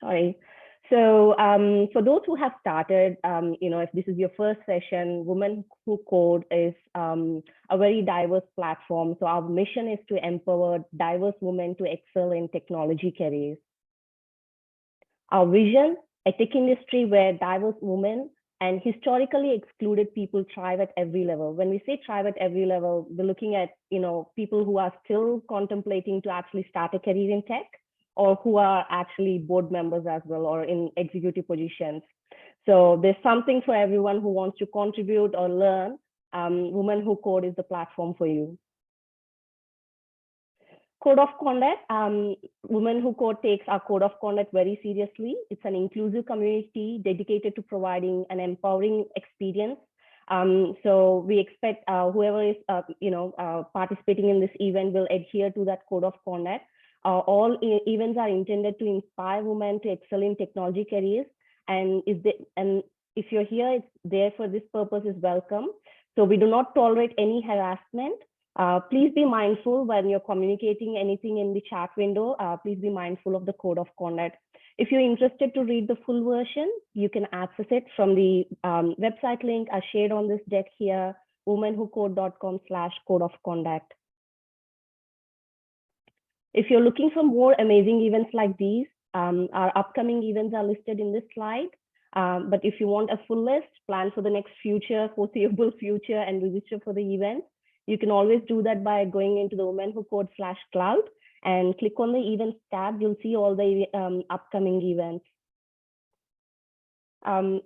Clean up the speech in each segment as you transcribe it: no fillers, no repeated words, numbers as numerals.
Sorry. So for those who have started, if this is your first session, Women Who Code is a very diverse platform. So our mission is to empower diverse women to excel in technology careers. Our vision, a tech industry where diverse women and historically excluded people thrive at every level. When we say thrive at every level, we're looking at, people who are still contemplating to actually start a career in tech, or who are actually board members as well, or in executive positions. So there's something for everyone who wants to contribute or learn. Women Who Code is the platform for you. Code of conduct. Women Who Code takes our code of conduct very seriously. It's an inclusive community dedicated to providing an empowering experience. So we expect whoever is participating in this event will adhere to that code of conduct. All events are intended to inspire women to excel in technology careers, and if you're here, it's there for this purpose is welcome. So we do not tolerate any harassment. Please be mindful when you're communicating anything in the chat window. Please be mindful of the code of conduct. If you're interested to read the full version, you can access it from the website link I shared on this deck here, womenwhocode.com/code of conduct. If you're looking for more amazing events like these, our upcoming events are listed in this slide. But if you want a full list, plan for the next foreseeable future, and register for the event, you can always do that by going into the Women Who Code/cloud and click on the events tab. You'll see all the upcoming events.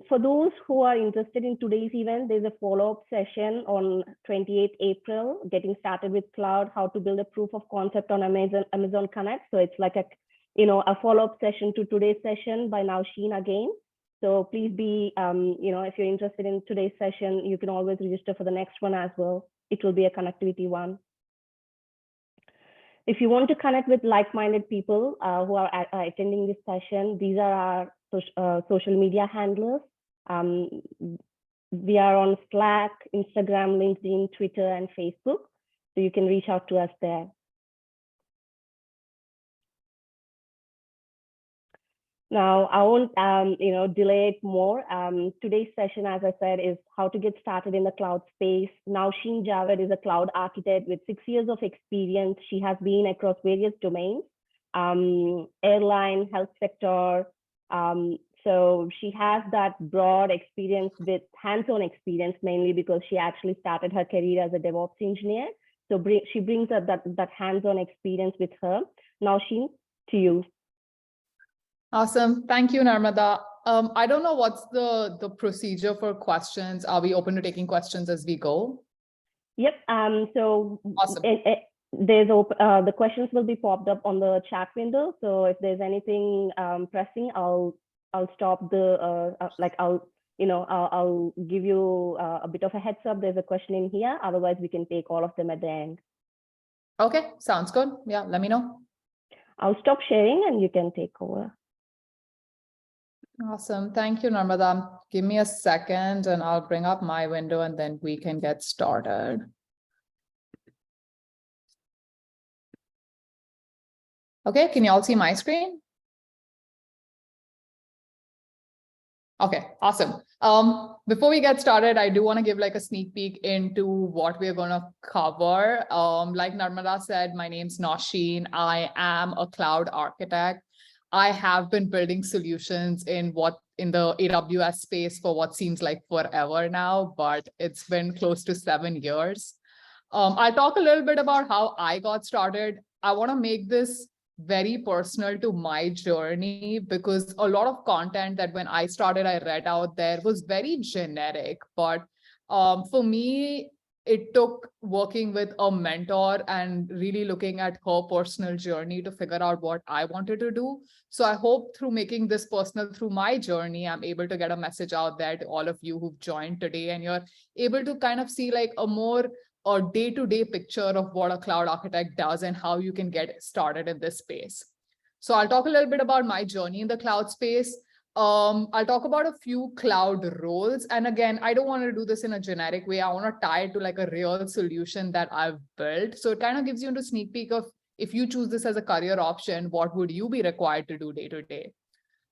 For those who are interested in today's event, there's a follow-up session on 28th April, getting started with cloud, how to build a proof of concept on Amazon Connect. So it's like a follow-up session to today's session by Nausheen again. So please be, if you're interested in today's session, you can always register for the next one as well. It will be a connectivity one. If you want to connect with like-minded people who are attending this session, these are our social media handlers. We are on Slack, Instagram, LinkedIn, Twitter, and Facebook. So you can reach out to us there. Now, I won't, delay it more. Today's session, as I said, is how to get started in the cloud space. Nausheen Javed is a cloud architect with 6 years of experience. She has been across various domains, airline, health sector. So she has that broad experience with hands-on experience, mainly because she actually started her career as a DevOps engineer. So she brings up that hands-on experience with her. Nausheen, to you. Awesome. Thank you, Narmada. I don't know what's the procedure for questions. Are we open to taking questions as we go? Yep. So awesome. The questions will be popped up on the chat window. So if there's anything pressing, I'll stop the I'll give you a bit of a heads up. There's a question in here. Otherwise, we can take all of them at the end. Okay, sounds good. Yeah, let me know. I'll stop sharing and you can take over. Awesome. Thank you, Narmada. Give me a second and I'll bring up my window and then we can get started. Okay, can you all see my screen? Okay, awesome. Before we get started, I do want to give like a sneak peek into what we're going to cover. Like Narmada said, my name's Nausheen. I am a cloud architect. I have been building solutions in the AWS space for what seems like forever now, but it's been close to 7 years. I'll talk a little bit about how I got started. I want to make this very personal to my journey because a lot of content that when I started, I read out there was very generic. But for me, it took working with a mentor and really looking at her personal journey to figure out what I wanted to do. So I hope through making this personal through my journey, I'm able to get a message out there to all of you who've joined today, and you're able to kind of see like a more day-to-day picture of what a cloud architect does and how you can get started in this space. So I'll talk a little bit about my journey in the cloud space. I'll talk about a few cloud roles. And again, I don't want to do this in a generic way. I want to tie it to like a real solution that I've built. So it kind of gives you a sneak peek of if you choose this as a career option, what would you be required to do day to day?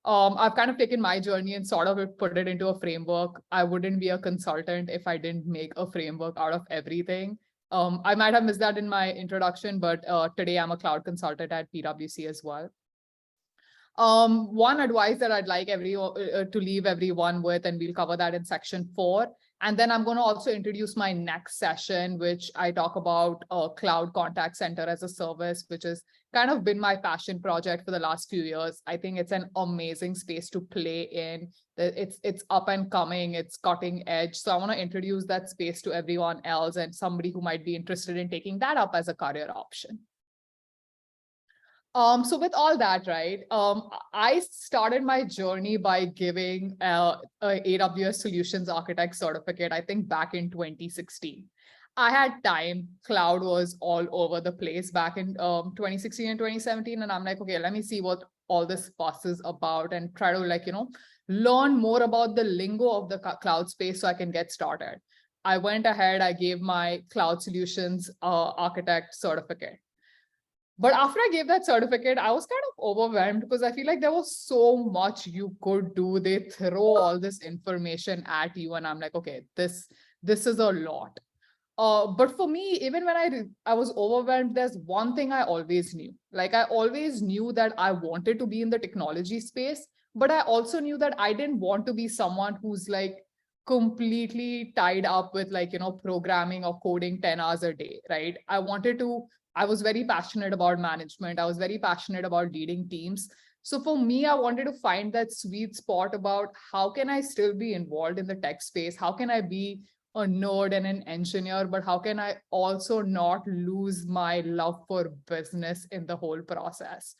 I've kind of taken my journey and sort of put it into a framework. I wouldn't be a consultant if I didn't make a framework out of everything. I might have missed that in my introduction, but today I'm a cloud consultant at PwC as well. One advice that I'd like to leave everyone with, and we'll cover that in section 4. And then I'm going to also introduce my next session, which I talk about cloud contact center as a service, which has kind of been my passion project for the last few years. I think it's an amazing space to play in. It's up and coming, it's cutting edge. So I want to introduce that space to everyone else and somebody who might be interested in taking that up as a career option. So with all that, right, I started my journey by giving a AWS Solutions Architect certificate, I think back in 2016. I had time, cloud was all over the place back in 2016 and 2017. And I'm like, okay, let me see what all this fuss is about and try to learn more about the lingo of the cloud space so I can get started. I went ahead, I gave my Cloud Solutions Architect certificate. But after I gave that certificate, I was kind of overwhelmed because I feel like there was so much you could do. They throw all this information at you and I'm like, okay, this is a lot. But for me, even when I was overwhelmed, there's one thing I always knew. Like I always knew that I wanted to be in the technology space, but I also knew that I didn't want to be someone who's like completely tied up with programming or coding 10 hours a day, right? I was very passionate about management. I was very passionate about leading teams. So for me, I wanted to find that sweet spot about how can I still be involved in the tech space? How can I be a nerd and an engineer, but how can I also not lose my love for business in the whole process?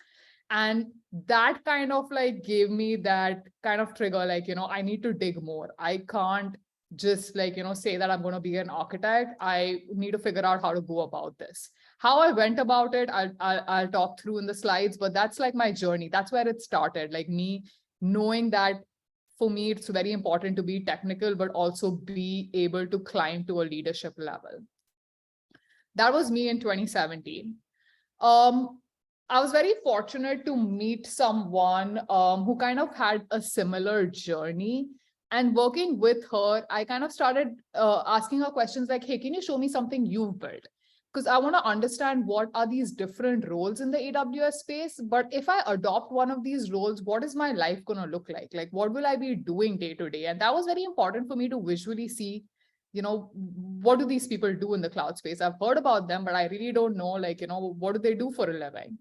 And that kind of gave me that kind of trigger, I need to dig more. I can't just say that I'm going to be an architect. I need to figure out how to go about this. How I went about it, I'll talk through in the slides, but that's my journey. That's where it started, me knowing that for me, it's very important to be technical, but also be able to climb to a leadership level. That was me in 2017. I was very fortunate to meet someone who kind of had a similar journey. And working with her, I kind of started asking her questions like, hey, can you show me something you've built? Because I want to understand what are these different roles in the AWS space. But if I adopt one of these roles, what is my life going to look like? Like, what will I be doing day to day? And that was very important for me to visually see, what do these people do in the cloud space? I've heard about them, but I really don't know, what do they do for a living?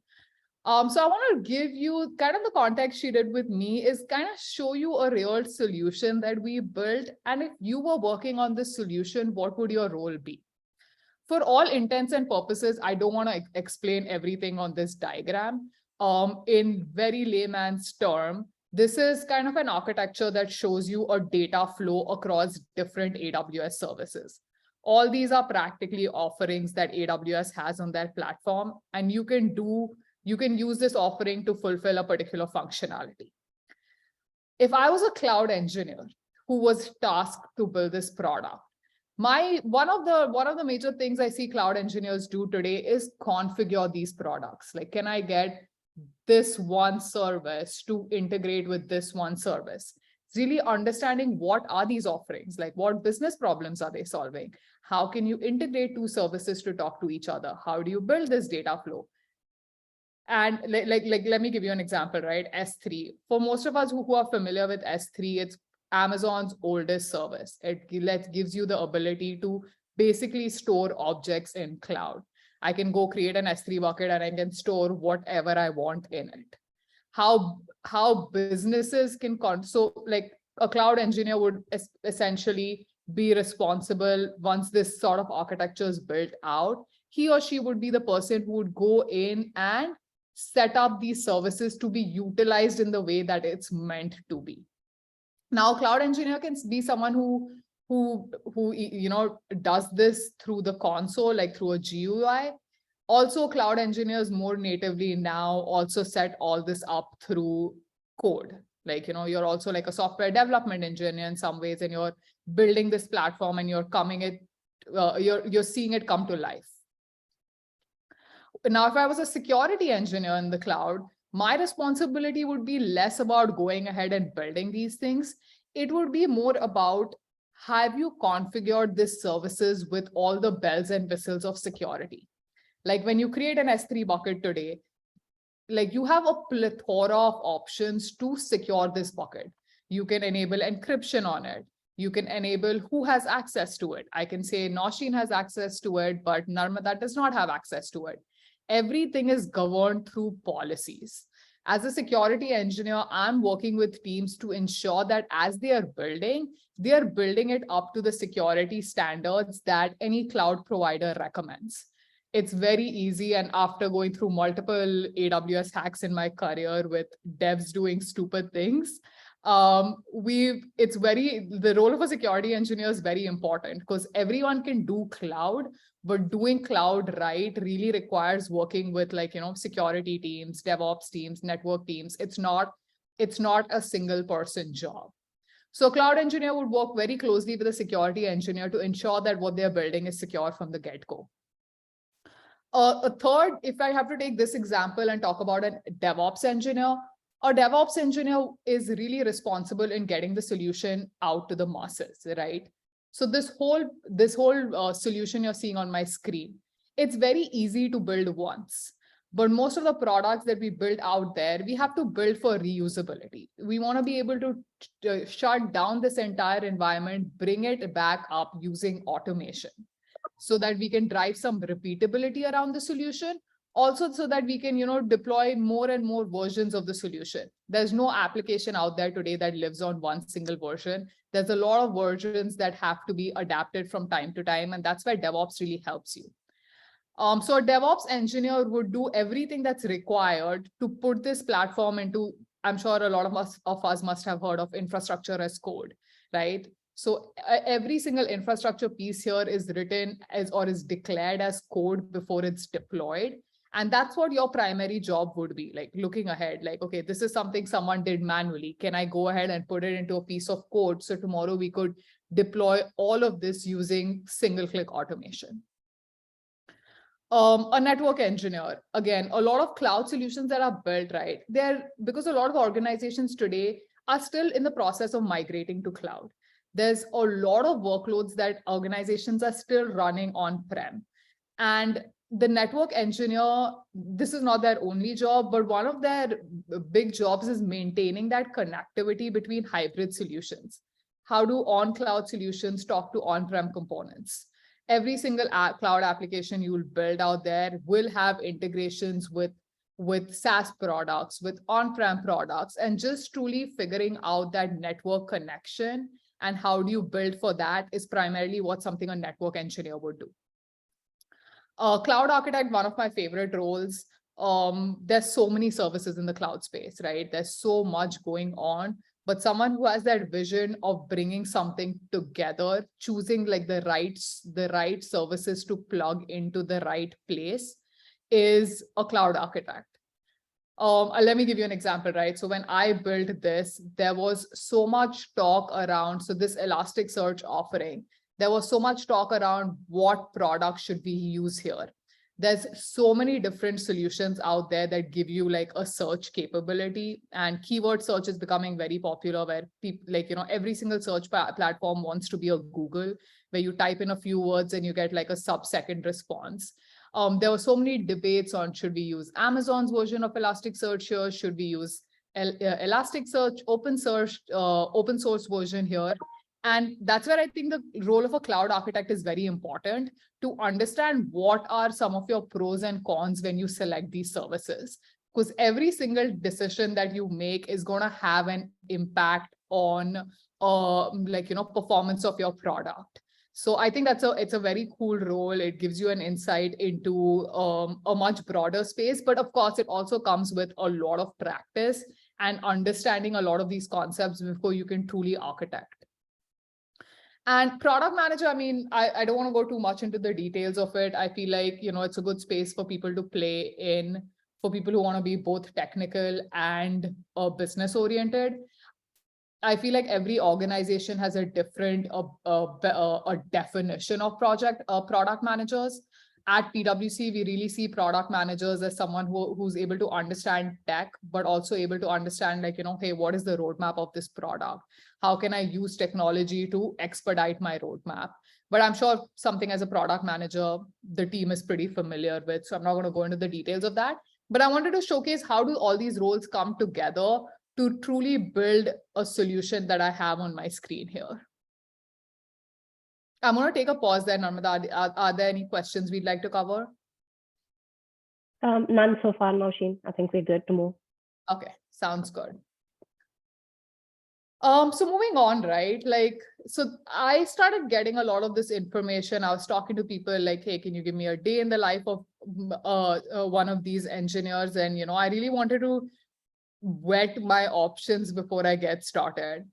So I want to give you kind of the context she did with me is kind of show you a real solution that we built. And if you were working on this solution, what would your role be? For all intents and purposes, I don't want to explain everything on this diagram. In very layman's term, this is kind of an architecture that shows you a data flow across different AWS services. All these are practically offerings that AWS has on their platform, and you can use this offering to fulfill a particular functionality. If I was a cloud engineer who was tasked to build this product, one of the major things I see cloud engineers do today is configure these products. Like, can I get this one service to integrate with this one service? It's really understanding what are these offerings, like what business problems are they solving? How can you integrate two services to talk to each other? How do you build this data flow? And let me give you an example, right? S3. For most of us who are familiar with S3, it's Amazon's oldest service. It gives you the ability to basically store objects in cloud. I can go create an S3 bucket and I can store whatever I want in it. How businesses can so like a cloud engineer would essentially be responsible once this sort of architecture is built out. He or she would be the person who would go in and set up these services to be utilized in the way that it's meant to be. Now, cloud engineer can be someone who does this through the console, like through a GUI. Also, cloud engineers more natively now also set all this up through code. Like, you're also like a software development engineer in some ways, and you're building this platform and you're seeing it come to life. Now, if I was a security engineer in the cloud, My responsibility would be less about going ahead and building these things. It would be more about, have you configured these services with all the bells and whistles of security? Like when you create an S3 bucket today, like you have a plethora of options to secure this bucket. You can enable encryption on it. You can enable who has access to it. I can say Nausheen has access to it, but Narmada does not have access to it. Everything is governed through policies. As a security engineer, I'm working with teams to ensure that as they are building it up to the security standards that any cloud provider recommends. It's very easy. And after going through multiple AWS hacks in my career with devs doing stupid things, the role of a security engineer is very important because everyone can do cloud, but doing cloud right really requires working with security teams, DevOps teams, network teams. It's not a single person job. So a cloud engineer would work very closely with a security engineer to ensure that what they're building is secure from the get-go. A third, if I have to take this example and talk about a DevOps engineer is really responsible in getting the solution out to the masses, right? So this whole solution you're seeing on my screen, it's very easy to build once, but most of the products that we build out there, we have to build for reusability. We want to be able to shut down this entire environment, bring it back up using automation, so that we can drive some repeatability around the solution. Also, so that we can, deploy more and more versions of the solution. There's no application out there today that lives on one single version. There's a lot of versions that have to be adapted from time to time. And that's where DevOps really helps you. So a DevOps engineer would do everything that's required to put this platform into, I'm sure a lot of us must have heard of infrastructure as code, right? So every single infrastructure piece here is written as or is declared as code before it's deployed. And that's what your primary job would be, like looking ahead, like, okay, this is something someone did manually. Can I go ahead and put it into a piece of code? So tomorrow we could deploy all of this using single-click automation. A network engineer, again, a lot of cloud solutions that are built, right? Because a lot of organizations today are still in the process of migrating to cloud. There's a lot of workloads that organizations are still running on-prem. And the network engineer, this is not their only job, but one of their big jobs is maintaining that connectivity between hybrid solutions. How do on-cloud solutions talk to on-prem components? Every single cloud application you will build out there will have integrations with SaaS products, with on-prem products, and just truly figuring out that network connection and how do you build for that is primarily what something a network engineer would do. Cloud architect, one of my favorite roles. There's so many services in the cloud space, right? There's so much going on, but someone who has that vision of bringing something together, choosing like the right services to plug into the right place is a cloud architect. Let me give you an example, right? So when I built this, there was so much talk around, so this Elasticsearch offering, there was so much talk around what product should we use here. There's so many different solutions out there that give you like a search capability, and keyword search is becoming very popular where people every single search platform wants to be a Google, where you type in a few words and you get like a sub-second response. There were so many debates on, should we use Amazon's version of Elasticsearch here? Should we use Elasticsearch open source version here? And that's where I think the role of a cloud architect is very important, to understand what are some of your pros and cons when you select these services. Because every single decision that you make is going to have an impact on performance of your product. So I think it's a very cool role. It gives you an insight into a much broader space, but of course it also comes with a lot of practice and understanding a lot of these concepts before you can truly architect. And product manager, I mean, I don't want to go too much into the details of it. I feel like, it's a good space for people to play in, for people who want to be both technical and business oriented. I feel like every organization has a different a definition of product managers. At PwC, we really see product managers as someone who's able to understand tech, but also able to understand like, hey, what is the roadmap of this product? How can I use technology to expedite my roadmap? But I'm sure something as a product manager, the team is pretty familiar with, so I'm not going to go into the details of that. But I wanted to showcase how do all these roles come together to truly build a solution that I have on my screen here. I'm going to take a pause there, Narmada. Are there any questions we'd like to cover? None so far, Nausheen. I think we're good to move. Okay, sounds good. So moving on, right? So I started getting a lot of this information. I was talking to people like, hey, can you give me a day in the life of one of these engineers? And, I really wanted to vet my options before I get started.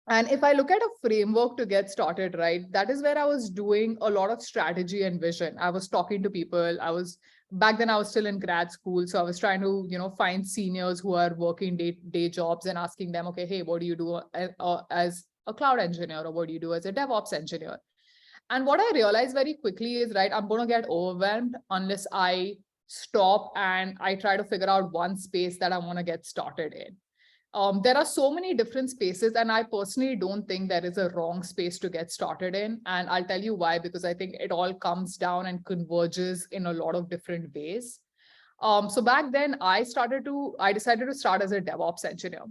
And if I look at a framework to get started, right, that is where I was doing a lot of strategy and vision. I was talking to people. Back then I was still in grad school. So I was trying to, find seniors who are working day jobs and asking them, okay, hey, what do you do as a cloud engineer, or what do you do as a DevOps engineer? And what I realized very quickly is, right, I'm going to get overwhelmed unless I stop and I try to figure out one space that I want to get started in. There are so many different spaces, and I personally don't think there is a wrong space to get started in. And I'll tell you why, because I think it all comes down and converges in a lot of different ways. So back then I decided to start as a DevOps engineer.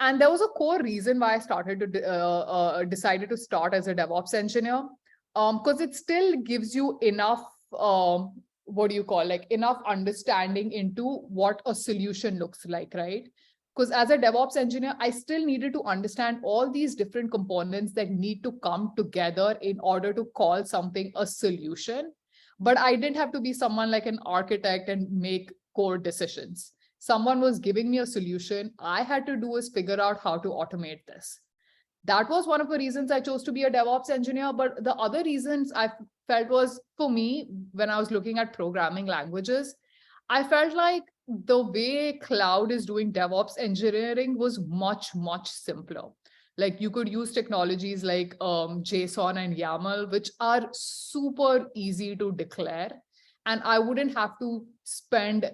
And there was a core reason why I decided to start as a DevOps engineer, because it still gives you enough, enough understanding into what a solution looks like, right? Because as a DevOps engineer, I still needed to understand all these different components that need to come together in order to call something a solution. But I didn't have to be someone like an architect and make core decisions. Someone was giving me a solution. I had to do is figure out how to automate this. That was one of the reasons I chose to be a DevOps engineer. But the other reasons I felt was, for me, when I was looking at programming languages, I felt like the way cloud is doing DevOps engineering was much, much simpler. Like you could use technologies like JSON and YAML, which are super easy to declare. And I wouldn't have to spend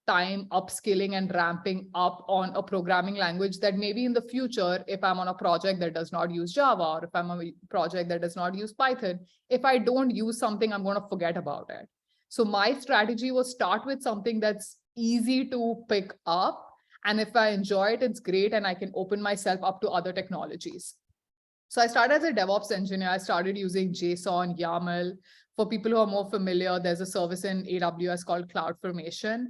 time upskilling and ramping up on a programming language that maybe in the future, if I'm on a project that does not use Java, or if I'm on a project that does not use Python, if I don't use something, I'm going to forget about it. So my strategy was start with something that's easy to pick up. And if I enjoy it, it's great. And I can open myself up to other technologies. So I started as a DevOps engineer. I started using JSON, YAML. For people who are more familiar, there's a service in AWS called CloudFormation.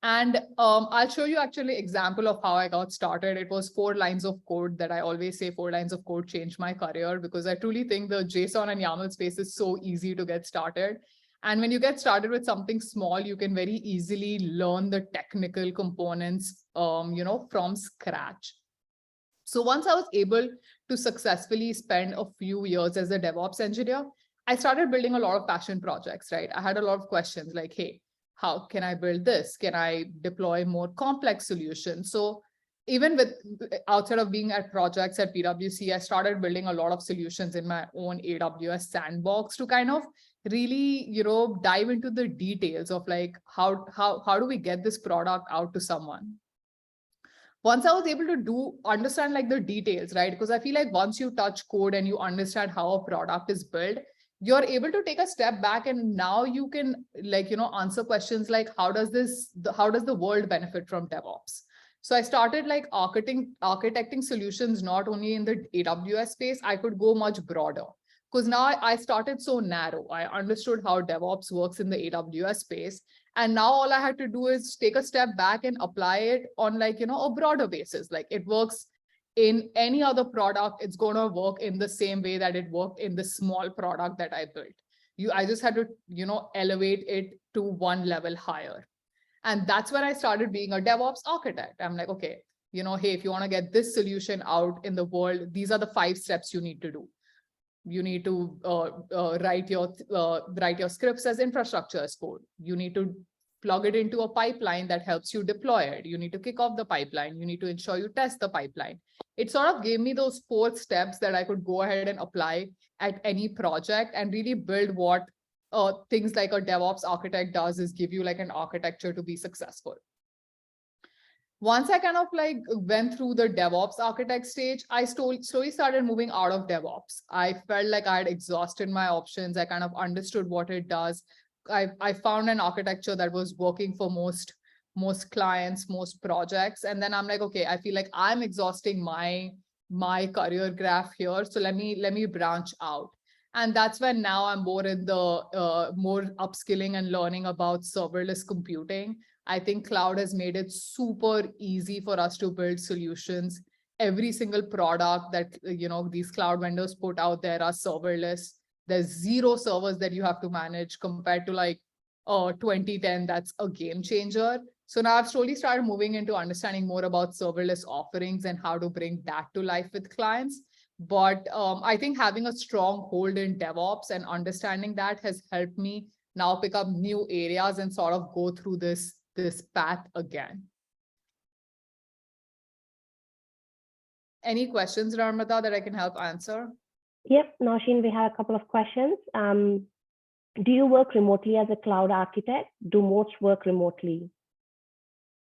And I'll show you actually an example of how I got started. It was 4 lines of code that I always say 4 lines of code changed my career, because I truly think the JSON and YAML space is so easy to get started. And when you get started with something small, you can very easily learn the technical components, from scratch. So once I was able to successfully spend a few years as a DevOps engineer, I started building a lot of passion projects, right? I had a lot of questions like, hey, how can I build this? Can I deploy more complex solutions? So even outside of being at projects at PwC, I started building a lot of solutions in my own AWS sandbox to kind of really, dive into the details of like, how do we get this product out to someone? Once I was able to understand like the details, right? Because I feel like once you touch code and you understand how a product is built, you're able to take a step back, and now you can answer questions like, how does the world benefit from DevOps? So I started like architecting solutions, not only in the AWS space, I could go much broader. Because now I started so narrow. I understood how DevOps works in the AWS space. And now all I had to do is take a step back and apply it on a broader basis. Like it works in any other product, it's going to work in the same way that it worked in the small product that I built. I just had to, elevate it to one level higher. And that's when I started being a DevOps architect. I'm like, okay, hey, if you want to get this solution out in the world, these are the 5 steps you need to do. You need to write your scripts as infrastructure as code. You need to plug it into a pipeline that helps you deploy it. You need to kick off the pipeline. You need to ensure you test the pipeline. It sort of gave me those 4 steps that I could go ahead and apply at any project and really build what things like a DevOps architect does is give you like an architecture to be successful. Once I kind of like went through the DevOps architect stage, I slowly started moving out of DevOps. I felt like I had exhausted my options. I kind of understood what it does. I found an architecture that was working for most clients, most projects. And then I'm like, okay, I feel like I'm exhausting my career graph here. So let me branch out. And that's when now I'm more in the more upskilling and learning about serverless computing. I think cloud has made it super easy for us to build solutions. Every single product that these cloud vendors put out there are serverless. There's 0 servers that you have to manage compared to like 2010. That's a game changer. So now I've slowly started moving into understanding more about serverless offerings and how to bring that to life with clients. But I think having a strong hold in DevOps and understanding that has helped me now pick up new areas and sort of go through this path again. Any questions, Narmada, that I can help answer? Yep, Nausheen, we have a couple of questions. Do you work remotely as a cloud architect? Do most work remotely?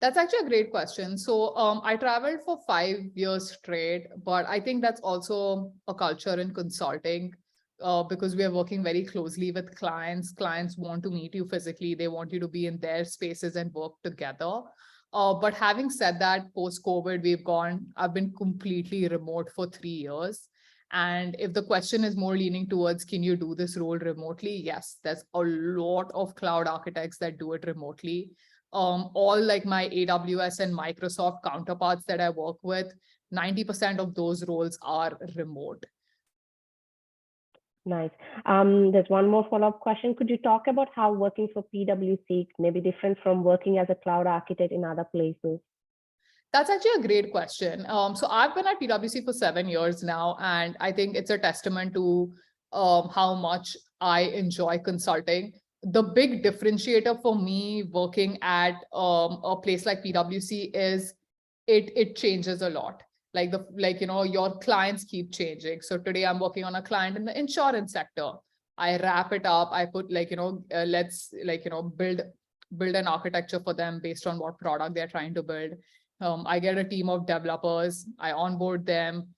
That's actually a great question. So I traveled for 5 years straight, but I think that's also a culture in consulting because we are working very closely with clients. Clients want to meet you physically. They want you to be in their spaces and work together. But having said that, post-COVID, I've been completely remote for 3 years. And if the question is more leaning towards, can you do this role remotely? Yes, there's a lot of cloud architects that do it remotely. All like my AWS and Microsoft counterparts that I work with, 90% of those roles are remote. Nice. There's one more follow-up question. Could you talk about how working for PwC may be different from working as a cloud architect in other places? That's actually a great question. So I've been at PwC for 7 years now, and I think it's a testament to how much I enjoy consulting. The big differentiator for me working at a place like PwC is it changes a lot. Your clients keep changing. So today I'm working on a client in the insurance sector. I wrap it up. I put let's build an architecture for them based on what product they're trying to build. I get a team of developers. I onboard them,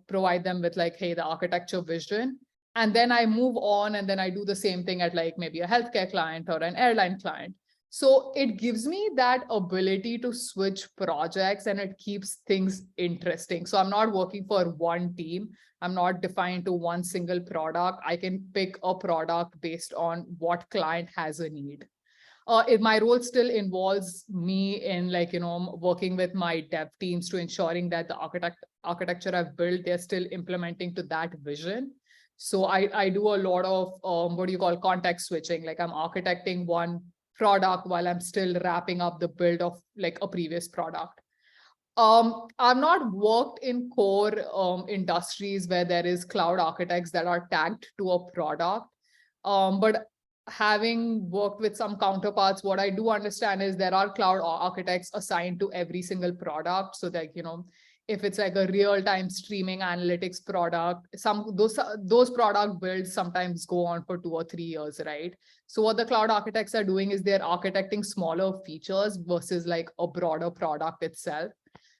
provide them with like, hey, the architecture vision. And then I move on and then I do the same thing at like maybe a healthcare client or an airline client. So it gives me that ability to switch projects and it keeps things interesting. So I'm not working for one team. I'm not defined to one single product. I can pick a product based on what client has a need. If my role still involves me in working with my dev teams to ensuring that the architecture I've built, they're still implementing to that vision. So I do a lot of context switching. Like I'm architecting one product while I'm still wrapping up the build of like a previous product. I've not worked in core industries where there is cloud architects that are tagged to a product. But having worked with some counterparts, what I do understand is there are cloud architects assigned to every single product. So that, if it's like a real-time streaming analytics product, those product builds sometimes go on for 2 or 3 years, right? So what the cloud architects are doing is they're architecting smaller features versus like a broader product itself.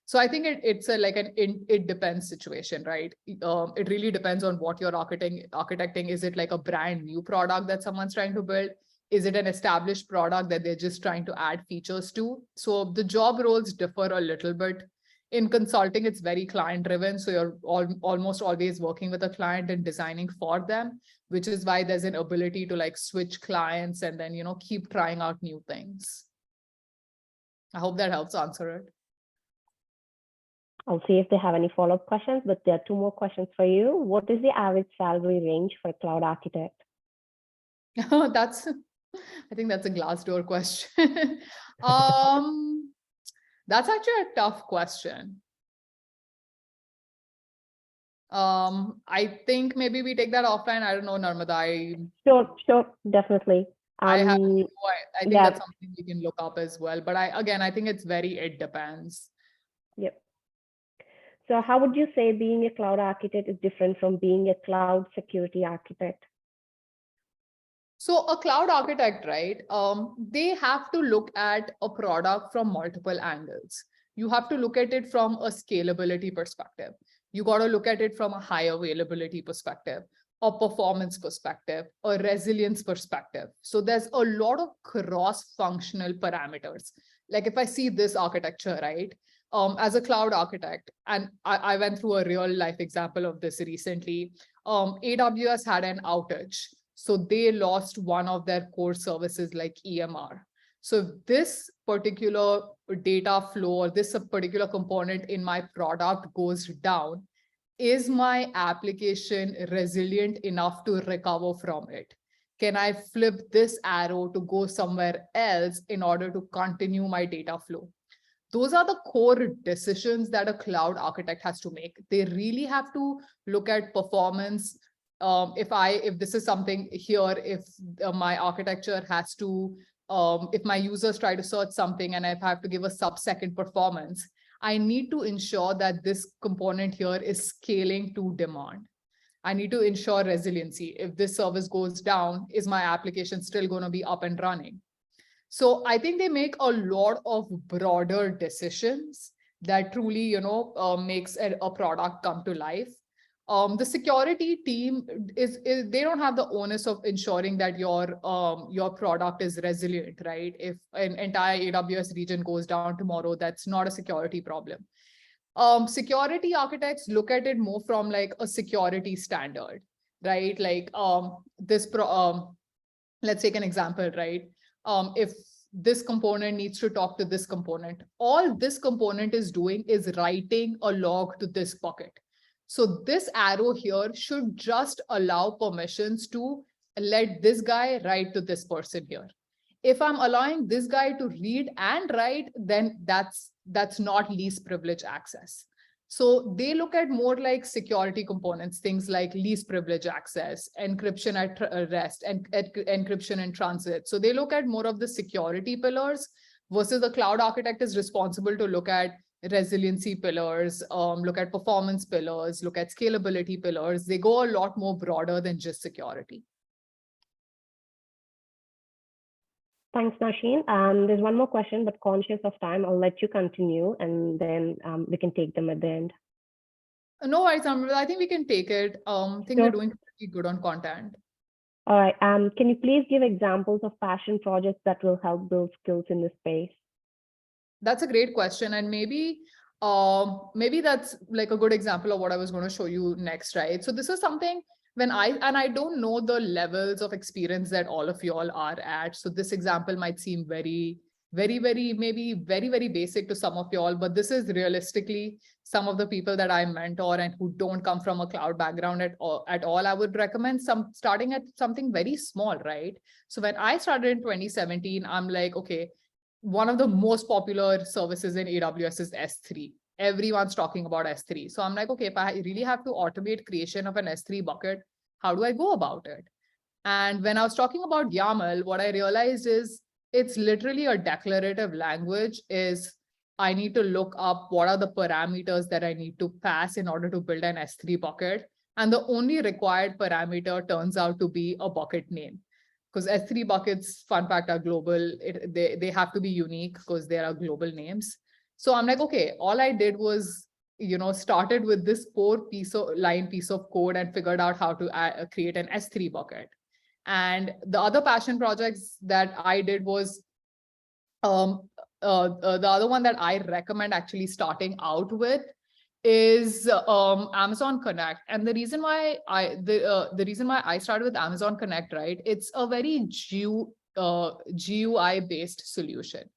So I think it's it depends situation, right? It really depends on what you're architecting. Is it like a brand new product that someone's trying to build? Is it an established product that they're just trying to add features to? So the job roles differ a little bit. In consulting, it's very client driven. So you're almost always working with a client and designing for them, which is why there's an ability to like switch clients and then, keep trying out new things. I hope that helps answer it. I'll see if they have any follow-up questions, but there are 2 more questions for you. What is the average salary range for a cloud architect? I think that's a Glassdoor question. That's actually a tough question. I think maybe we take that offline. I don't know, Narmada. Sure, definitely. I think that's something we can look up as well. But I think it depends. Yep. So how would you say being a cloud architect is different from being a cloud security architect? So a cloud architect, right? They have to look at a product from multiple angles. You have to look at it from a scalability perspective. You got to look at it from a high availability perspective, a performance perspective, a resilience perspective. So there's a lot of cross-functional parameters. Like if I see this architecture, right? As a cloud architect, and I went through a real life example of this recently. AWS had an outage. So they lost one of their core services like EMR. So if this particular data flow or this particular component in my product goes down, is my application resilient enough to recover from it? Can I flip this arrow to go somewhere else in order to continue my data flow? Those are the core decisions that a cloud architect has to make. They really have to look at performance. If this is something here, if my architecture has to, if my users try to search something and if I have to give a sub-second performance, I need to ensure that this component here is scaling to demand. I need to ensure resiliency. If this service goes down, is my application still going to be up and running? So I think they make a lot of broader decisions that truly, makes a product come to life. The security team is they don't have the onus of ensuring that your product is resilient, right? If an entire AWS region goes down tomorrow, that's not a security problem. Security architects look at it more from like a security standard, right? Like let's take an example, right? If this component needs to talk to this component, all this component is doing is writing a log to this bucket. So this arrow here should just allow permissions to let this guy write to this person here. If I'm allowing this guy to read and write, then that's not least privilege access. So they look at more like security components, things like least privilege access, encryption at rest, and encryption in transit. So they look at more of the security pillars versus the cloud architect is responsible to look at resiliency pillars, look at performance pillars, look at scalability pillars. They go a lot more broader than just security. Thanks, Nausheen. There's one more question, but conscious of time, I'll let you continue and then we can take them at the end. No worries, Amrita. I think we can take it. I think we're doing pretty good on content. All right. Can you please give examples of passion projects that will help build skills in this space? That's a great question. And maybe that's like a good example of what I was going to show you next, right? So this is something when I don't know the levels of experience that all of you all are at. So this example might seem very basic to some of you all, but this is realistically some of the people that I mentor and who don't come from a cloud background at all. I would recommend starting at something very small, right? So when I started in 2017, I'm like, okay, one of the most popular services in AWS is S3. Everyone's talking about S3. So I'm like, okay, if I really have to automate creation of an S3 bucket, how do I go about it? And when I was talking about YAML, what I realized is it's literally a declarative language. Is I need to look up what are the parameters that I need to pass in order to build an S3 bucket. And the only required parameter turns out to be a bucket name. Because S3 buckets, fun fact, are global. They have to be unique because they are global names. So I'm like, okay, all I did was, started with this core piece of code and figured out how to create an S3 bucket. And the other passion projects that I did was, the other one that I recommend actually starting out with is Amazon Connect. And the reason why I started with Amazon Connect, right? It's a very GUI based solution.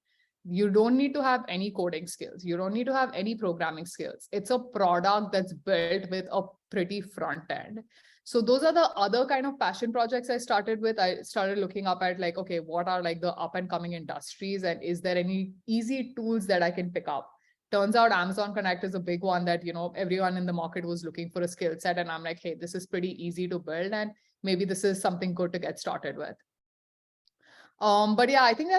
You don't need to have any coding skills. You don't need to have any programming skills. It's a product that's built with a pretty front end. So those are the other kind of passion projects I started with. I started looking up at like, okay, what are like the up and coming industries and is there any easy tools that I can pick up? Turns out Amazon Connect is a big one that, everyone in the market was looking for a skill set. And I'm like, hey, this is pretty easy to build and maybe this is something good to get started with. But yeah, I think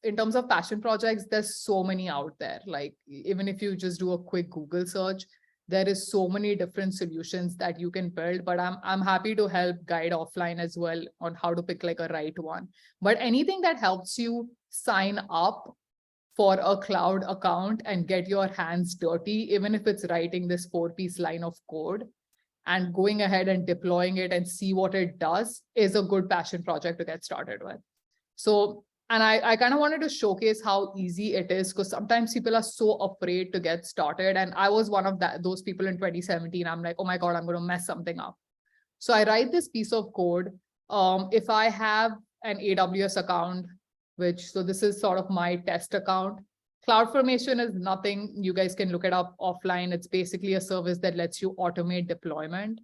in terms of passion projects, there's so many out there. Like even if you just do a quick Google search, there is so many different solutions that you can build, but I'm happy to help guide offline as well on how to pick like a right one. But anything that helps you sign up for a cloud account and get your hands dirty, even if it's writing this 4-piece line of code and going ahead and deploying it and see what it does, is a good passion project to get started with. So, and I kind of wanted to showcase how easy it is, because sometimes people are so afraid to get started. And I was one of those people in 2017. I'm like, oh my God, I'm going to mess something up. So I write this piece of code. If I have an AWS account, so this is sort of my test account. CloudFormation is nothing. You guys can look it up offline. It's basically a service that lets you automate deployment.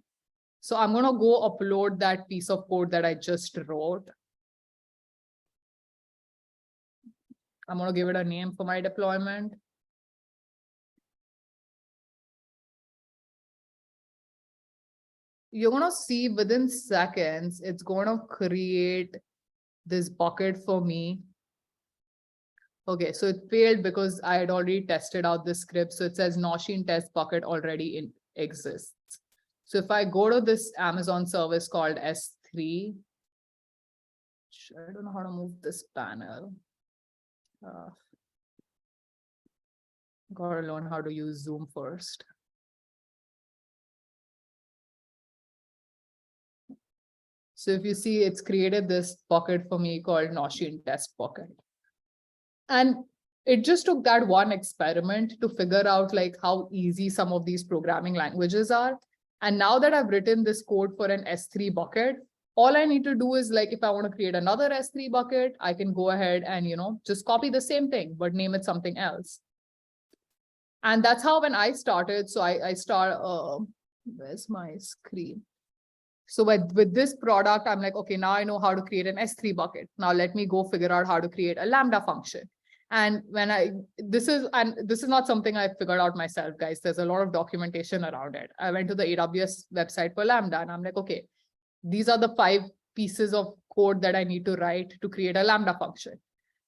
So I'm going to go upload that piece of code that I just wrote. I'm going to give it a name for my deployment. You're going to see within seconds, it's going to create this bucket for me. Okay, so it failed because I had already tested out the script. So it says Nausheen test bucket already exists. So if I go to this Amazon service called S3, I don't know how to move this panel. Gotta learn how to use Zoom first. So if you see, it's created this bucket for me called Nausheen test bucket. And it just took that one experiment to figure out like how easy some of these programming languages are. And now that I've written this code for an S3 bucket, all I need to do is like, if I want to create another S3 bucket, I can go ahead and, just copy the same thing, but name it something else. And that's how when I started, so I start, where's my screen? So with this product, I'm like, okay, now I know how to create an S3 bucket. Now let me go figure out how to create a Lambda function. And this is not something I figured out myself, guys. There's a lot of documentation around it. I went to the AWS website for Lambda and I'm like, okay, these are the 5 pieces of code that I need to write to create a Lambda function.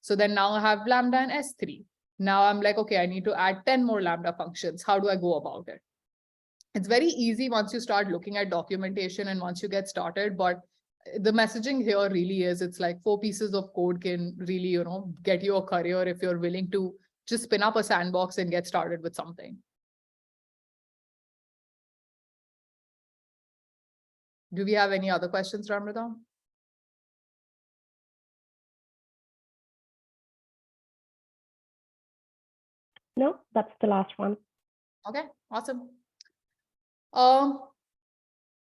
So then now I have Lambda and S3. Now I'm like, okay, I need to add 10 more Lambda functions. How do I go about it? It's very easy once you start looking at documentation and once you get started, but the messaging here really is, it's like 4 pieces of code can really, get you a career if you're willing to just spin up a sandbox and get started with something. Do we have any other questions, Ramrita? No, that's the last one. Okay, awesome.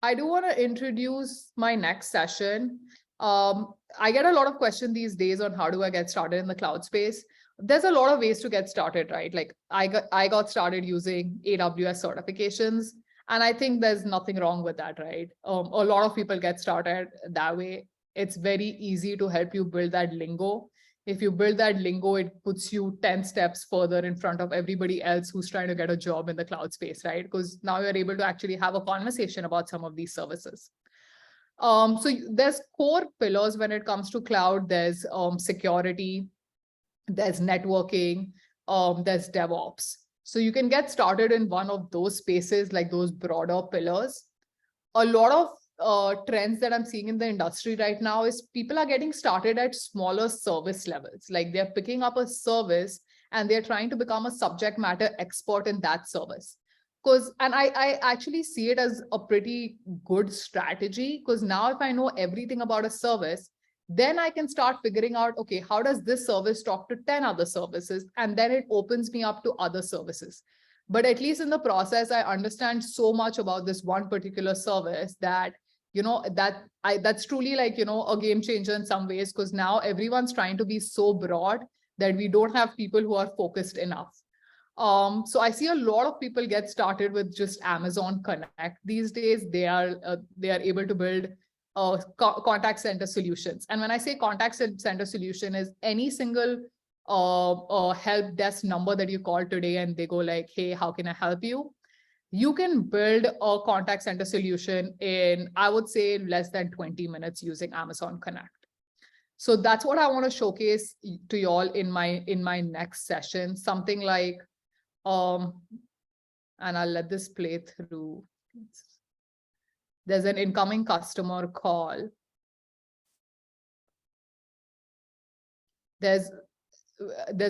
I do want to introduce my next session. I get a lot of questions these days on how do I get started in the cloud space. There's a lot of ways to get started, right? Like I got started using AWS certifications, and I think there's nothing wrong with that, right? A lot of people get started that way. It's very easy to help you build that lingo. If you build that lingo, it puts you 10 steps further in front of everybody else who's trying to get a job in the cloud space, right? Because now you're able to actually have a conversation about some of these services. So there's core pillars when it comes to cloud. There's security, there's networking, there's DevOps. So you can get started in one of those spaces, like those broader pillars. A lot of trends that I'm seeing in the industry right now is people are getting started at smaller service levels. Like they're picking up a service and they're trying to become a subject matter expert in that service. And I actually see it as a pretty good strategy, because now if I know everything about a service, then I can start figuring out, okay, how does this service talk to 10 other services? And then it opens me up to other services. But at least in the process, I understand so much about this one particular service that, that's truly like, a game changer in some ways, because now everyone's trying to be so broad that we don't have people who are focused enough. So I see a lot of people get started with just Amazon Connect these days. They are able to build contact center solutions. And when I say contact center solution, is any single help desk number that you call today and they go like, hey, how can I help you? You can build a contact center solution in, I would say, less than 20 minutes using Amazon Connect. So that's what I want to showcase to you all in my next session. Something like, and I'll let this play through. There's an incoming customer call. There's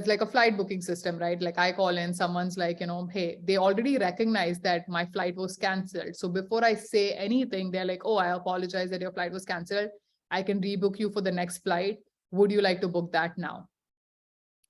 like a flight booking system, right? Like I call in, someone's like, hey, they already recognize that my flight was canceled. So before I say anything, they're like, oh, I apologize that your flight was canceled. I can rebook you for the next flight. Would you like to book that now?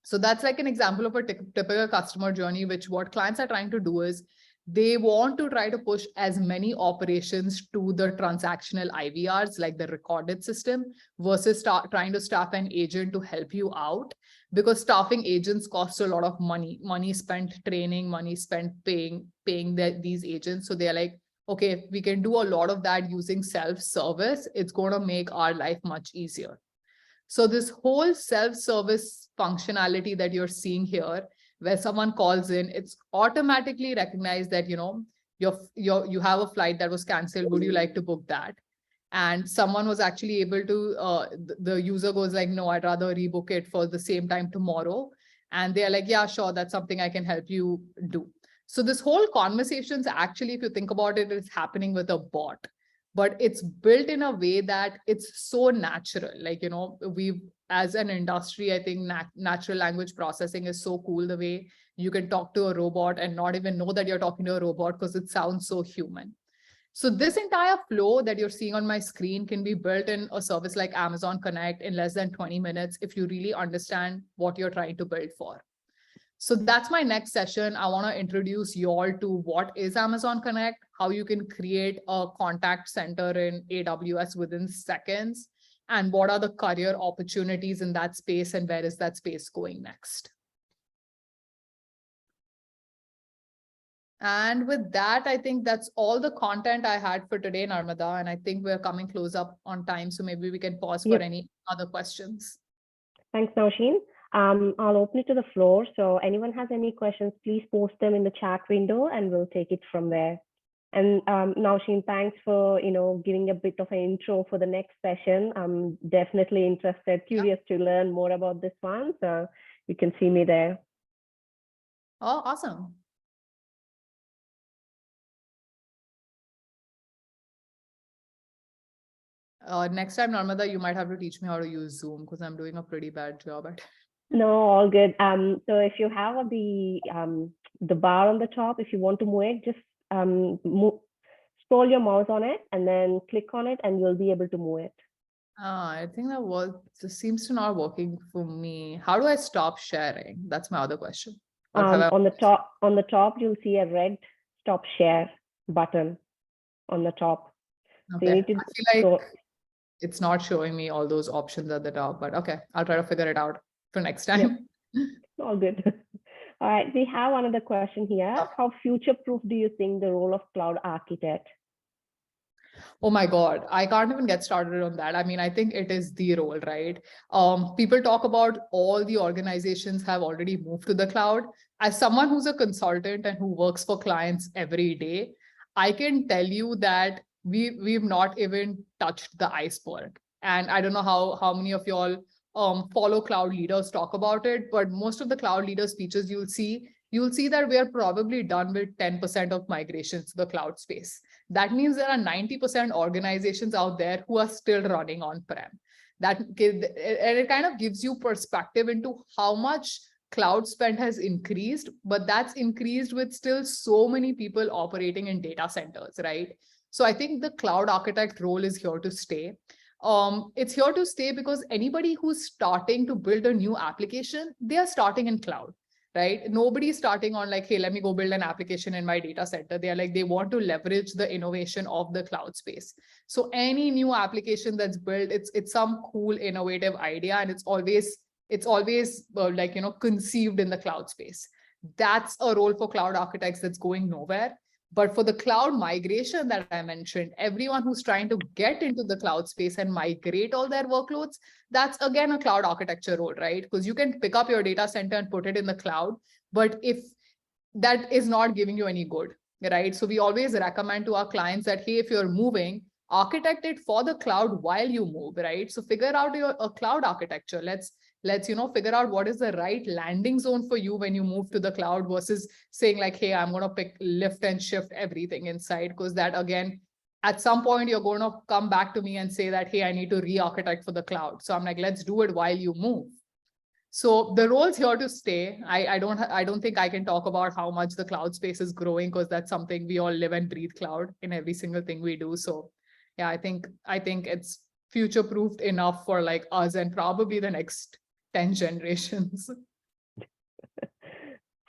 So that's like an example of a typical customer journey, which what clients are trying to do is they want to try to push as many operations to the transactional IVRs, like the recorded system, versus trying to staff an agent to help you out, because staffing agents cost a lot of money spent training, money spent paying these agents. So they're like, okay, if we can do a lot of that using self-service, it's going to make our life much easier. So this whole self-service functionality that you're seeing here, where someone calls in, it's automatically recognized that, you have a flight that was canceled. Would you like to book that? And someone was actually able to, the user goes like, no, I'd rather rebook it for the same time tomorrow. And they're like, yeah, sure, that's something I can help you do. So this whole conversation's actually, if you think about it, is happening with a bot. But it's built in a way that it's so natural. Like, we've, as an industry, I think natural language processing is so cool, the way you can talk to a robot and not even know that you're talking to a robot because it sounds so human. So this entire flow that you're seeing on my screen can be built in a service like Amazon Connect in less than 20 minutes if you really understand what you're trying to build for. So that's my next session. I want to introduce you all to what is Amazon Connect, how you can create a contact center in AWS within seconds, and what are the career opportunities in that space and where is that space going next. And with that, I think that's all the content I had for today, Narmada, and I think we're coming close up on time. So maybe we can pause for any other questions. Thanks, Nausheen. I'll open it to the floor. So anyone has any questions, please post them in the chat window and we'll take it from there. And Nausheen, thanks for, giving a bit of an intro for the next session. I'm definitely interested, curious to learn more about this one. So you can see me there. Oh, awesome. Next time, Narmada, you might have to teach me how to use Zoom because I'm doing a pretty bad job at it. No, all good. So if you have the bar on the top, if you want to move it, just scroll your mouse on it and then click on it and you'll be able to move it. I think that seems to not working for me. How do I stop sharing? That's my other question. On the top, you'll see a red stop share button on the top. Okay. So you need to I feel like it's not showing me all those options at the top, but okay, I'll try to figure it out for next time. Yep. All good. All right, we have another question here. How future-proof do you think the role of cloud architect? Oh my God, I can't even get started on that. I mean, I think it is the role, right? People talk about all the organizations have already moved to the cloud. As someone who's a consultant and who works for clients every day, I can tell you that we've not even touched the iceberg. And I don't know how many of y'all follow cloud leaders talk about it, but most of the cloud leader speeches you'll see that we are probably done with 10% of migrations to the cloud space. That means there are 90% organizations out there who are still running on-prem. And it kind of gives you perspective into how much cloud spend has increased, but that's increased with still so many people operating in data centers, right? So I think the cloud architect role is here to stay. It's here to stay because anybody who's starting to build a new application, they are starting in cloud, right? Nobody's starting on like, hey, let me go build an application in my data center. They are like, they want to leverage the innovation of the cloud space. So any new application that's built, it's some cool, innovative idea, and it's always like, conceived in the cloud space. That's a role for cloud architects that's going nowhere. But for the cloud migration that I mentioned, everyone who's trying to get into the cloud space and migrate all their workloads, that's again a cloud architecture role, right? Because you can pick up your data center and put it in the cloud, but if that is not giving you any good, right? So we always recommend to our clients that, hey, if you're moving, architect it for the cloud while you move, right? So figure out a cloud architecture. let's, figure out what is the right landing zone for you when you move to the cloud versus saying like, hey, I'm going to pick lift and shift everything inside, because that again, at some point you're going to come back to me and say that, hey, I need to re-architect for the cloud. So I'm like, let's do it while you move. So the role's here to stay. I don't think I can talk about how much the cloud space is growing, because that's something we all live and breathe cloud in every single thing we do. So yeah, I think it's future-proofed enough for like us and probably the next 10 generations.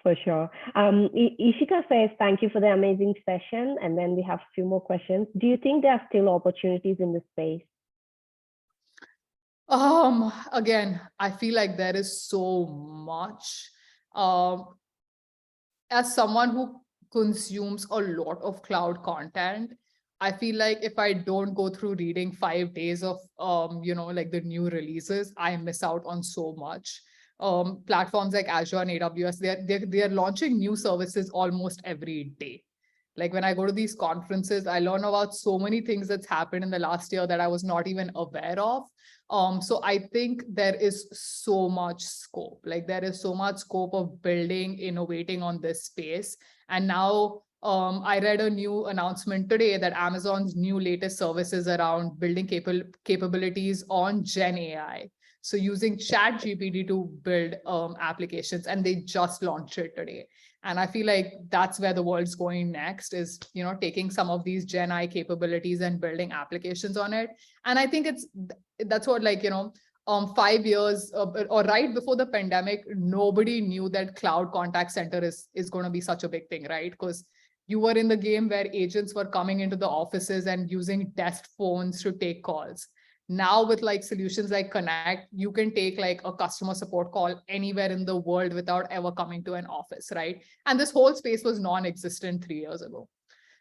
For sure. Ishika says, thank you for the amazing session. And then we have a few more questions. Do you think there are still opportunities in this space? Again, I feel like there is so much. As someone who consumes a lot of cloud content, I feel like if I don't go through reading 5 days of, like the new releases, I miss out on so much. Platforms like Azure and AWS, they're launching new services almost every day. Like when I go to these conferences, I learn about so many things that's happened in the last year that I was not even aware of. So I think there is so much scope, like there is so much scope of building, innovating on this space. And now I read a new announcement today that Amazon's new latest services around building capabilities on Gen AI. So using ChatGPT to build applications, and they just launched it today. And I feel like that's where the world's going next, is, taking some of these Gen AI capabilities and building applications on it. And I think that's what, 5 years or right before the pandemic, nobody knew that cloud contact center is going to be such a big thing, right? Because you were in the game where agents were coming into the offices and using desk phones to take calls. Now with like solutions like Connect, you can take like a customer support call anywhere in the world without ever coming to an office, right? And this whole space was non-existent 3 years ago.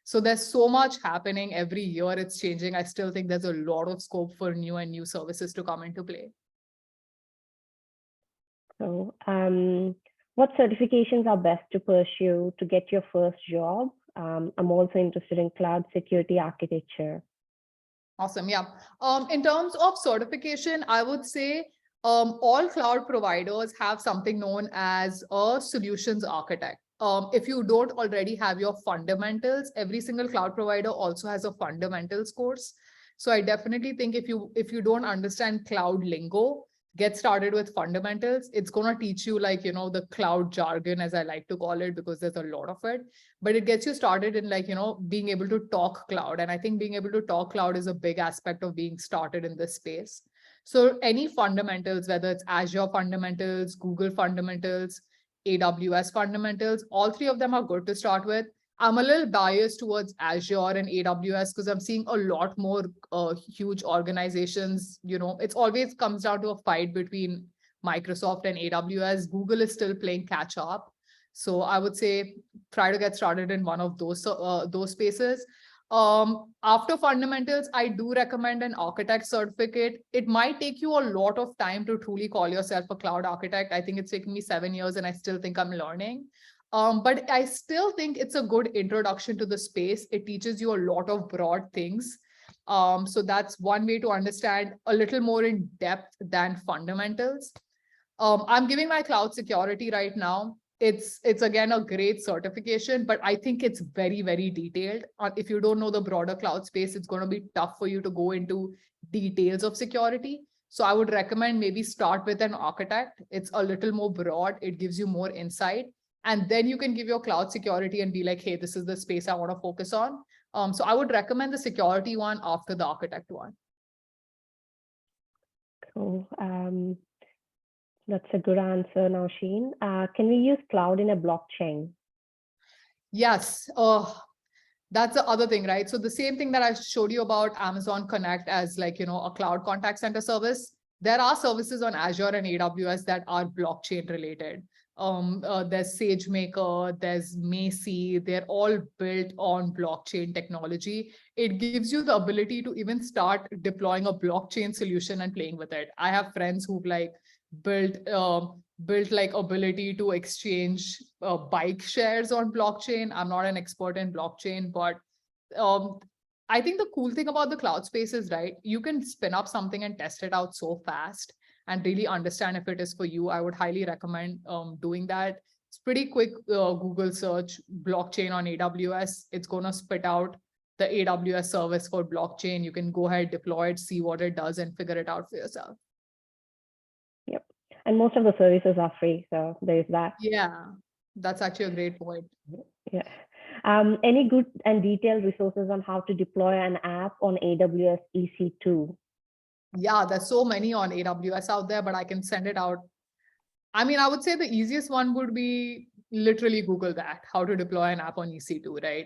So there's so much happening every year. It's changing. I still think there's a lot of scope for new services to come into play. So what certifications are best to pursue to get your first job? I'm also interested in cloud security architecture. Awesome. Yeah. In terms of certification, I would say all cloud providers have something known as a solutions architect. If you don't already have your fundamentals, every single cloud provider also has a fundamentals course. So I definitely think if you don't understand cloud lingo, get started with fundamentals. It's going to teach you like, the cloud jargon, as I like to call it, because there's a lot of it, but it gets you started in like, being able to talk cloud. And I think being able to talk cloud is a big aspect of being started in this space. So any fundamentals, whether it's Azure fundamentals, Google fundamentals, AWS fundamentals, all three of them are good to start with. I'm a little biased towards Azure and AWS because I'm seeing a lot more huge organizations. It's always comes down to a fight between Microsoft and AWS. Google is still playing catch up. So I would say try to get started in one of those spaces. After fundamentals, I do recommend an architect certificate. It might take you a lot of time to truly call yourself a cloud architect. I think it's taken me 7 years and I still think I'm learning. But I still think it's a good introduction to the space. It teaches you a lot of broad things. So that's one way to understand a little more in depth than fundamentals. I'm giving my cloud security right now. It's again a great certification, but I think it's very, very detailed. If you don't know the broader cloud space, it's going to be tough for you to go into details of security. So I would recommend maybe start with an architect. It's a little more broad. It gives you more insight. And then you can give your cloud security and be like, hey, this is the space I want to focus on. So I would recommend the security one after the architect one. Cool. That's a good answer, Nausheen. Can we use cloud in a blockchain? Yes. That's the other thing, right? So the same thing that I showed you about Amazon Connect as like, a cloud contact center service. There are services on Azure and AWS that are blockchain related. There's SageMaker, there's Macy, they're all built on blockchain technology. It gives you the ability to even start deploying a blockchain solution and playing with it. I have friends who've like built like ability to exchange bike shares on blockchain. I'm not an expert in blockchain, but I think the cool thing about the cloud space is, right, you can spin up something and test it out so fast. and really understand if it is for you, I would highly recommend doing that. It's pretty quick. Google search blockchain on AWS. It's going to spit out the AWS service for blockchain. You can go ahead, deploy it, see what it does, and figure it out for yourself. Yep. And most of the services are free. So there's that. Yeah, that's actually a great point. Yeah. Any good and detailed resources on how to deploy an app on AWS EC2? Yeah, there's so many on AWS out there, but I can send it out. I mean, I would say the easiest one would be literally Google that, how to deploy an app on EC2, right?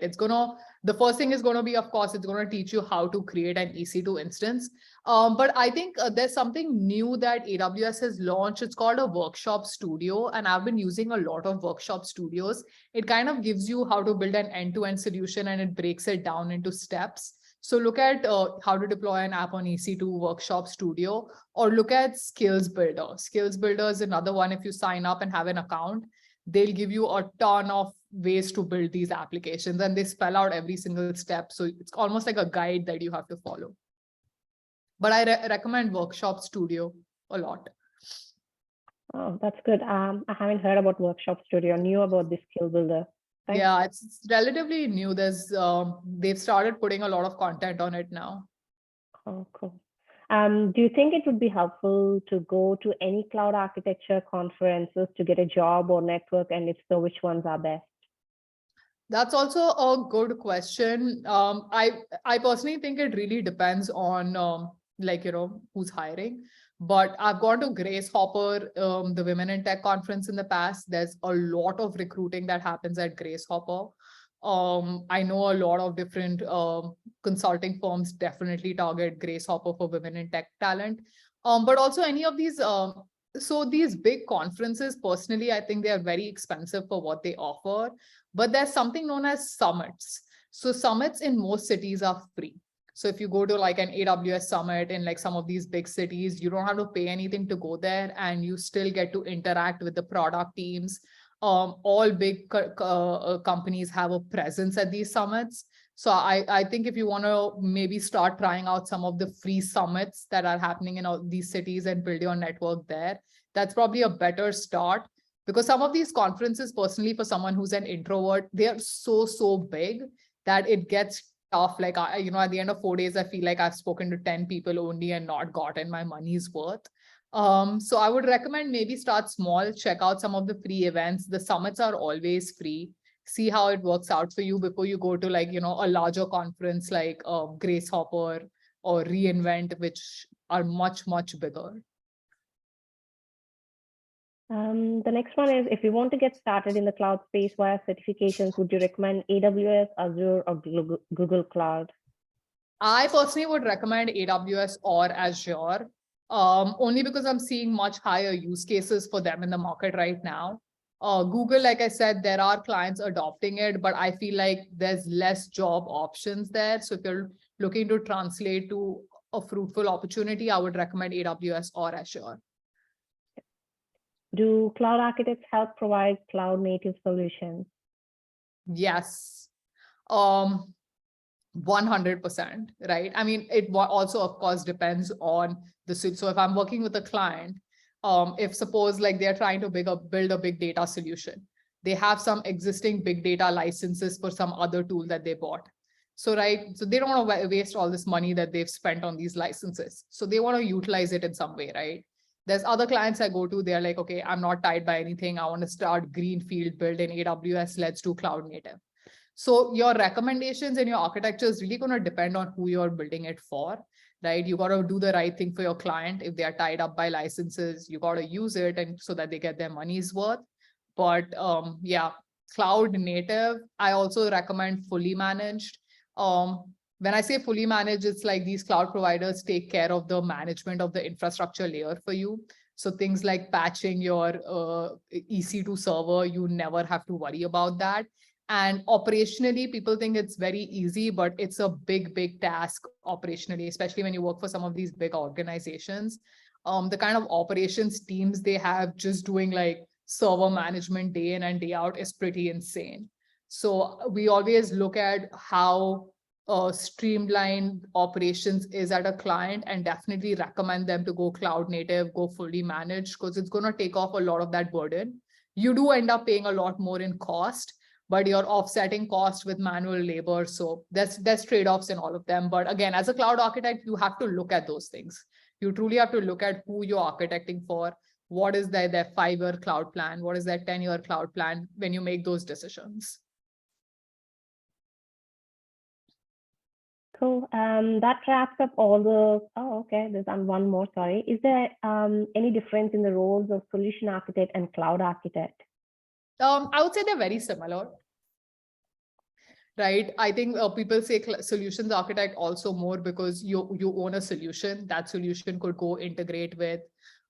The first thing is going to be, of course, it's going to teach you how to create an EC2 instance. But I think there's something new that AWS has launched. It's called a workshop studio. And I've been using a lot of workshop studios. It kind of gives you how to build an end-to-end solution, and it breaks it down into steps. So look at how to deploy an app on EC2 Workshop Studio, or look at Skills Builder. Skills Builder is another one. If you sign up and have an account, they'll give you a ton of ways to build these applications, and they spell out every single step. So it's almost like a guide that you have to follow. But I recommend Workshop Studio a lot. Oh, that's good. I haven't heard about Workshop Studio. Knew about this Skill Builder. Thanks. Yeah, it's relatively new. They've started putting a lot of content on it now. Oh, cool. Do you think it would be helpful to go to any cloud architecture conferences to get a job or network? And if so, which ones are best? That's also a good question. I personally think it really depends on who's hiring. But I've gone to Grace Hopper, the Women in Tech conference in the past. There's a lot of recruiting that happens at Grace Hopper. I know a lot of different consulting firms definitely target Grace Hopper for women in tech talent. But also any of these, so these big conferences, personally, I think they are very expensive for what they offer. But there's something known as summits. So summits in most cities are free. So if you go to like an AWS summit in like some of these big cities, you don't have to pay anything to go there, and you still get to interact with the product teams. All big companies have a presence at these summits. So I think if you want to maybe start trying out some of the free summits that are happening in all these cities and build your network there, that's probably a better start. Because some of these conferences, personally, for someone who's an introvert, they are so big that it gets tough. Like, at the end of 4 days, I feel like I've spoken to 10 people only and not gotten my money's worth. So I would recommend maybe start small, check out some of the free events. The summits are always free. See how it works out for you before you go to a larger conference like Grace Hopper or reInvent, which are much bigger. The next one is, if you want to get started in the cloud space via certifications, would you recommend AWS, Azure, or Google Cloud? I personally would recommend AWS or Azure, only because I'm seeing much higher use cases for them in the market right now. Google, like I said, there are clients adopting it, but I feel like there's less job options there. So if you're looking to translate to a fruitful opportunity, I would recommend AWS or Azure. Do cloud architects help provide cloud native solutions? Yes. 100%, right? I mean, it also, of course, depends on the suit. So if I'm working with a client, if suppose like they're trying to build a big data solution, they have some existing big data licenses for some other tool that they bought. So, right, so they don't want to waste all this money that they've spent on these licenses. So they want to utilize it in some way, right? There's other clients I go to, they're like, okay, I'm not tied by anything. I want to start greenfield build in AWS. Let's do cloud native. So your recommendations and your architecture is really going to depend on who you're building it for, right? You got to do the right thing for your client. If they are tied up by licenses, you got to use it and so that they get their money's worth. But yeah, cloud native, I also recommend fully managed. When I say fully managed, it's like these cloud providers take care of the management of the infrastructure layer for you. So things like patching your EC2 server, you never have to worry about that. And operationally, people think it's very easy, but it's a big task operationally, especially when you work for some of these big organizations. The kind of operations teams they have just doing like server management day in and day out is pretty insane. So we always look at how streamlined operations is at a client, and definitely recommend them to go cloud native, go fully managed, because it's going to take off a lot of that burden. You do end up paying a lot more in cost, but you're offsetting cost with manual labor. So there's trade-offs in all of them. But again, as a cloud architect, you have to look at those things. You truly have to look at who you're architecting for. What is their 5-year cloud plan? What is their 10-year cloud plan when you make those decisions? Cool. That wraps up all the, oh, okay, there's one more, sorry. Is there any difference in the roles of solution architect and cloud architect? I would say they're very similar, right? I think people say solutions architect also more because you own a solution. That solution could go integrate with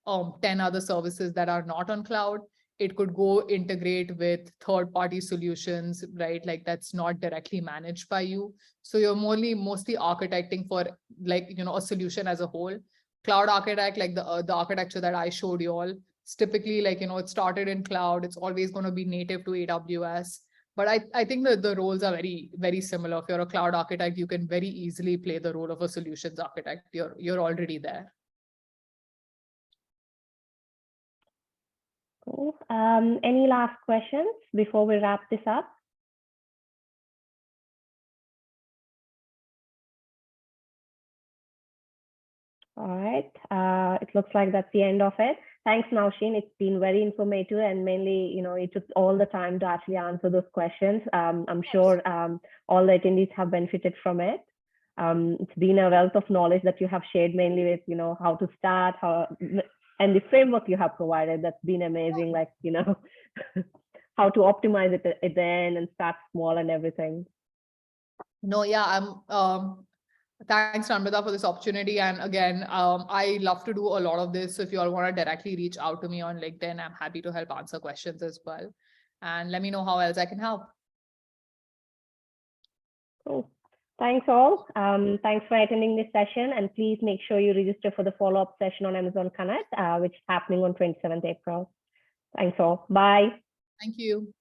10 other services that are not on cloud. It could go integrate with third-party solutions, right? Like that's not directly managed by you. So you're mostly architecting for like, a solution as a whole. Cloud architect, like the architecture that I showed you all, it's typically like, it started in cloud. It's always going to be native to AWS. But I think that the roles are very, very similar. If you're a cloud architect, you can very easily play the role of a solutions architect. You're already there. Cool. Any last questions before we wrap this up? All right. It looks like that's the end of it. Thanks, Nausheen. It's been very informative, and mainly, it took all the time to actually answer those questions. I'm sure all the attendees have benefited from it. It's been a wealth of knowledge that you have shared, mainly with, how to start, and the framework you have provided. That's been amazing. Like, how to optimize it at the end and start small and everything. No, yeah, thanks, Namrata, for this opportunity. And again, I love to do a lot of this. So if you all want to directly reach out to me on LinkedIn, I'm happy to help answer questions as well. And let me know how else I can help. Cool. Thanks all. Thanks for attending this session. And please make sure you register for the follow-up session on Amazon Connect, which is happening on 27th April. Thanks all. Bye. Thank you.